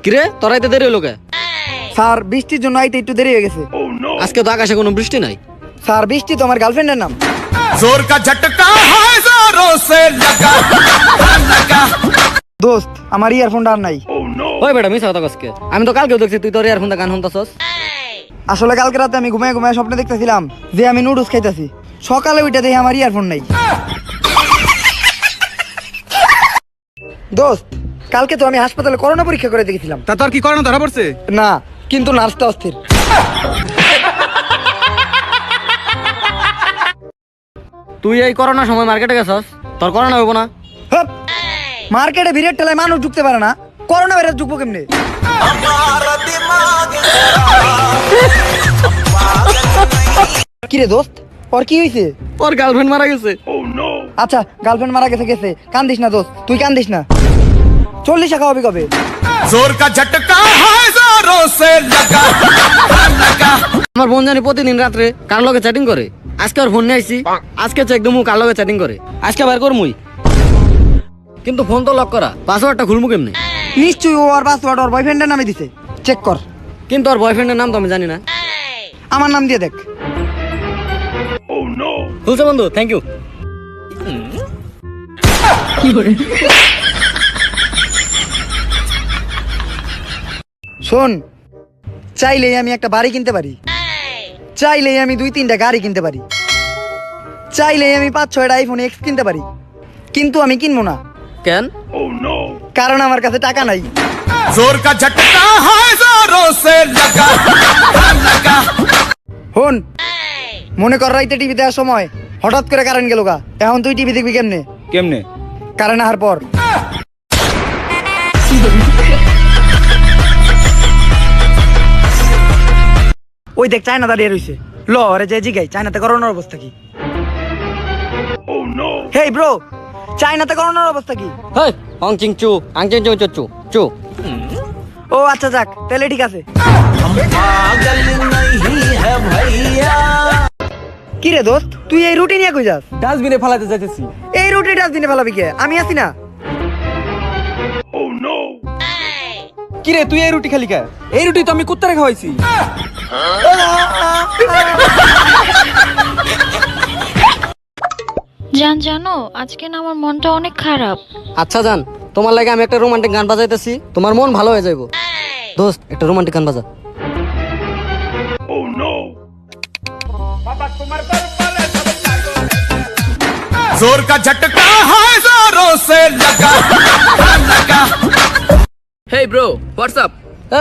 কিরে তোর আইতে দেরি হলো কে? স্যার বৃষ্টির জন্য আইতে একটু দেরি হয়ে গেছে। আজকে তো আকাশে কোনো বৃষ্টি নাই। স্যার বৃষ্টি তো আমার গার্লফ্রেন্ডের নাম। जोर का झटका है जोरों से लगा लगा। দোস্ত আমার ইয়ারফোনটা আর নাই। ওই বেটা মিস কথা কসকে, আমি তো কালকেও দেখছি তুই তোর ইয়ারফোনটা গান শুনতাছস। আসলে কালকে রাতে আমি ঘুমায় ঘুমায় স্বপ্নে দেখতেছিলাম যে আমি নুডলস খাইতেছি, সকালে ওইটা দেখে আমার ইয়ারফোন নাই। দোস্ত কালকে তো আমি হাসপাতালে করোনা পরীক্ষা করে দেখেছিলাম। তা তোর কি করোনা ধরা পড়ছে? না, কিন্তু নার্সটা অস্থির। তুই এই করোনার সময় মার্কেটে গেছস, তোর করোনা হইব না? হপ! মার্কেটে ভিড়ের ঠেলায় মানুষ ঢুকতে পারে না, করোনা ভাইরাস ঢুকবো কেমনে? কিরে দোস্ত ওর কি হয়েছে? ওর গার্লফ্রেন্ড মারা গেছে। আচ্ছা গার্লফ্রেন্ড মারা গেছে গেছে, কান্দিস না দোস্ত, তুই কান্দিস না। 40 টাকা হবে কবে? जोर का झटका है जोरों से लगा लगा। আমার বোন জানি প্রতিদিন রাত্রে কার লগে চ্যাটিং করে। আজকে ওর ফোন নিয়ে আইছি, আজকে চেক দিমু কার লগে চ্যাটিং করে। আজকে বের করমুই, কিন্তু ফোন তো লক করা, পাসওয়ার্ডটা খুলমু কেমনে? নিশ্চয়ই ও আর পাসওয়ার্ড ওর বয়ফ্রেন্ডের নামে দিছে, চেক কর। কিন্তু ওর বয়ফ্রেন্ডের নাম তো আমি জানি না। আমার নাম দিয়ে দেখ। খুলছে বন্ধু, থ্যাংক ইউ। শোন, চাইলেই আমি একটা বাড়ি কিনতে পারি, চাইলেই আমি 2-3টা গাড়ি কিনতে পারি, চাইলেই আমি 5-6টা আইফোন এক্স কিনতে পারি, কিন্তু আমি কিনবো না। কেন? কারণ আমার কাছে টাকা নাই। जोर का झटका है जोरों से लगा लगा। হন, মনে কর রাইতে টিভি দেওয়ার সময় হঠাৎ করে কারেন্ট গেল গা, এখন তুই টিভি দেখবি কেমনে? কেমনে? কারেন্ট আসার পর। ওই দেখ চায়না দাঁড়িয়ে রয়েছে, ল রে যে জিগাই চায়নাতে করোনার অবস্থা কি? হেই ব্রো, চায়নাতে করোনার অবস্থা কি? হেই অংচিং চু আংচিং চু চু চু চু। ও আচ্ছা যাক, তাহলে ঠিক আছে। কি রে দোস্ত, তুই এই রুটি নিয়ে কই যাস? ডাস্টবিনে ফালাতে যাইতেছি। এই রুটি ডাস্টবিনে ফেলাবি কে? আমি আছি না। কি রে তুই এই রুটি খালি খা? এই রুটি তো আমি কুত্তারে খাওয়াইছি। জান জানো আজকে না আমার মনটা অনেক খারাপ। আচ্ছা জান, তোমার লাগে আমি একটা রোমান্টিক গান বাজাইতেছি, তোমার মন ভালো হয়ে যাইব। দোস্ত একটা রোমান্টিক গান বাজা। जोर का झटका है जोरों से लगा लगा। Hey bro, WhatsApp?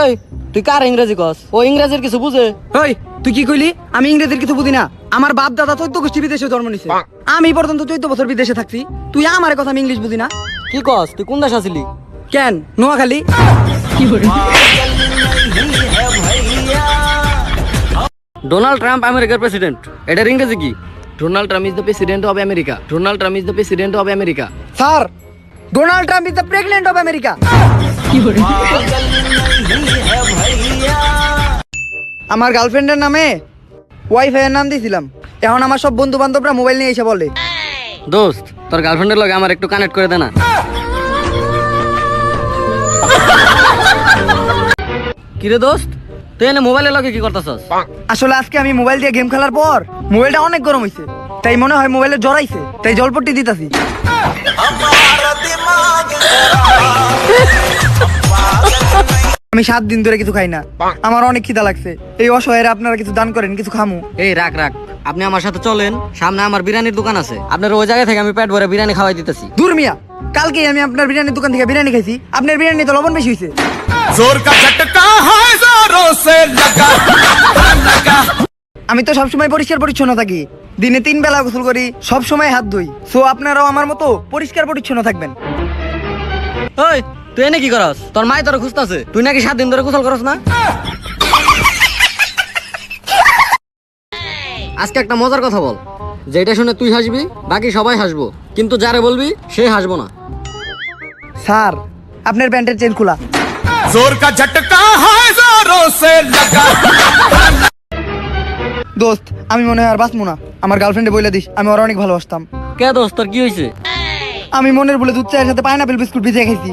এই তুই কার ইংরেজি কস? ও ইংরেজির কিছু বুঝে? ওই তুই কি কইলি? আমি ইংরেজির কিছু বুঝি না। আমার বাপ দাদা 14 গোষ্ঠী বিদেশে জন্ম নিছে, আমি পর্যন্ত 14 বছর বিদেশে থাকছি। তুই আমার কথা আমি ইংলিশ বুঝি না? কি কস? তুই কোন দেশ আছিলি? কেন নোয়াখালী? ডোনাল্ড ট্রাম্প আমেরিকার প্রেসিডেন্ট, এটার ইংরেজি কি? Donald Trump is the president of America. Donald Trump is the president of America. Sir, Donald Trump is the president of America. আমার গার্লফ্রেন্ডের নামে ওয়াইফাই এর নাম দিয়েছিলাম, এখন আমার সব বন্ধু বান্ধবরা মোবাইল নিয়ে এসে বলে। দোস্ত তোর গার্লফ্রেন্ডের লগে আমার একটু কানেক্ট করে দে না। কিরে দোস্ত, তুই এনে মোবাইলের লগে কি করতেছস? আসলে আজকে আমি মোবাইল দিয়ে গেম খেলার পর মোবাইলটা অনেক গরম হয়েছে, তাই মনে হয় মোবাইলে জড়াইছে, তাই জলপট্টি দিতাছি। আমি 7 দিন ধরে কিছু খাই না, আমার অনেক খিদা লাগছে। এই অসহায়রা আপনারা কিছু দান করেন, কিছু খামু। এই রাখ রাখ, আপনি আমার সাথে চলেন, সামনে আমার বিরিয়ানির দোকান আছে, আপনার ওই জায়গা থেকে আমি পেট ভরে বিরিয়ানি খাওয়াই দিতেছি। দূর মিয়া, কালকে আমি আপনার বিরিয়ানির দোকান থেকে বিরিয়ানি খাইছি, আপনার বিরিয়ানি তো লবণ বেশি হয়েছে। जोर का झटका है जोरों से लगा लगा। আমি তো সবসময় পরিষ্কার পরিচ্ছন্ন থাকি, দিনে 3 বেলা গোসল করি, সব সময় হাত ধুই। সো আপনারাও আমার মতো পরিষ্কার পরিচ্ছন্ন থাকবেন। ওই তুই এনে কি করস? তোর মাই তোর খুঁজতাছে, তুই নাকি 7 দিন ধরে গোসল করস না? আজকে একটা মজার কথা বল, যেটা শুনে তুই হাসবি, বাকি সবাই হাসবো, কিন্তু যারে বলবি সে হাসবো না। স্যার, আপনার প্যান্টের চেন খোলা। जोर का झटका है जोरों से लगा। দোস্ত আমি মনে হয় আর বাঁচবো না, আমার গার্লফ্রেন্ডে বলে দিস আমি ওর অনেক ভালোবাসতাম। কে দোস্ত তোর কি হয়েছে? আমি মনের বলে দুধ চায়ের সাথে পাইনাপেল বিস্কুট ভিজিয়ে খাইছি।